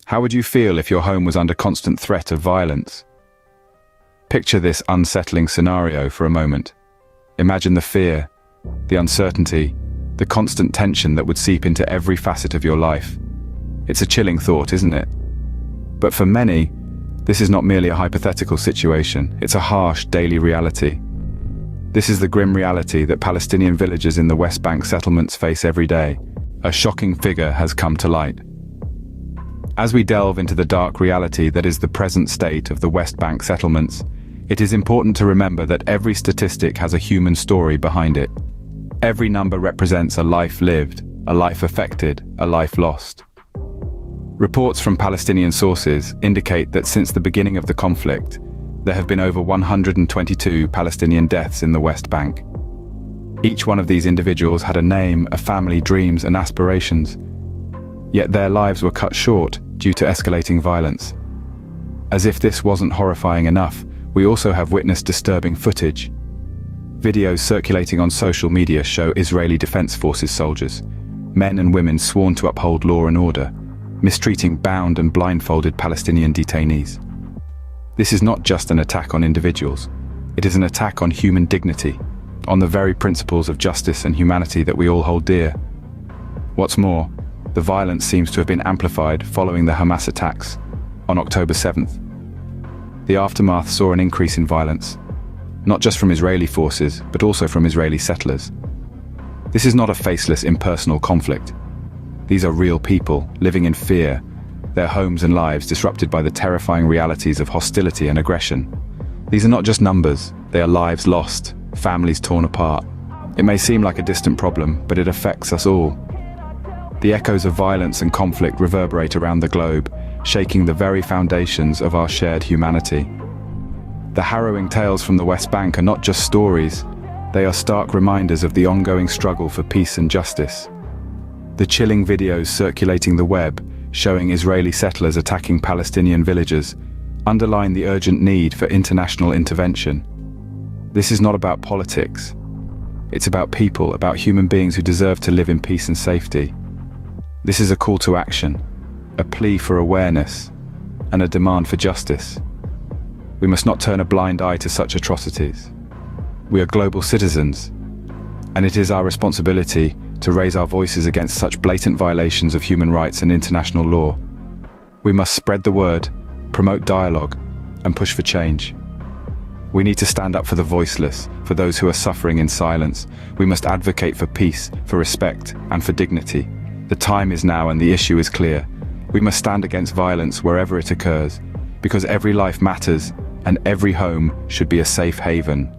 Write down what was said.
How would you feel if your home was under constant threat of violence? Picture this unsettling scenario for a moment. Imagine the fear, the uncertainty, the constant tension that would seep into every facet of your life. It's a chilling thought, isn't it? But for many, this is not merely a hypothetical situation, it's a harsh daily reality. This is the grim reality that Palestinian villagers in the West Bank settlements face every day. A shocking figure has come to light. As we delve into the dark reality that is the present state of the West Bank settlements, it is important to remember that every statistic has a human story behind it. Every number represents a life lived, a life affected, a life lost. Reports from Palestinian sources indicate that since the beginning of the conflict, there have been over 122 Palestinian deaths in the West Bank. Each one of these individuals had a name, a family, dreams, and aspirations. Yet their lives were cut short due to escalating violence. As if this wasn't horrifying enough, we also have witnessed disturbing footage. Videos circulating on social media show Israeli Defense Forces soldiers, men and women sworn to uphold law and order, mistreating bound and blindfolded Palestinian detainees. This is not just an attack on individuals, it is an attack on human dignity, on the very principles of justice and humanity that we all hold dear. What's more, the violence seems to have been amplified following the Hamas attacks on October 7th. The aftermath saw an increase in violence, not just from Israeli forces, but also from Israeli settlers. This is not a faceless, impersonal conflict. These are real people living in fear, their homes and lives disrupted by the terrifying realities of hostility and aggression. These are not just numbers, they are lives lost, families torn apart. It may seem like a distant problem, but it affects us all. The echoes of violence and conflict reverberate around the globe, shaking the very foundations of our shared humanity. The harrowing tales from the West Bank are not just stories, they are stark reminders of the ongoing struggle for peace and justice. The chilling videos circulating the web, showing Israeli settlers attacking Palestinian villagers, underline the urgent need for international intervention. This is not about politics. It's about people, about human beings who deserve to live in peace and safety. This is a call to action, a plea for awareness, and a demand for justice. We must not turn a blind eye to such atrocities. We are global citizens, and it is our responsibility to raise our voices against such blatant violations of human rights and international law. We must spread the word, promote dialogue, and push for change. We need to stand up for the voiceless, for those who are suffering in silence. We must advocate for peace, for respect, and for dignity. The time is now and the issue is clear. We must stand against violence wherever it occurs, because every life matters and every home should be a safe haven.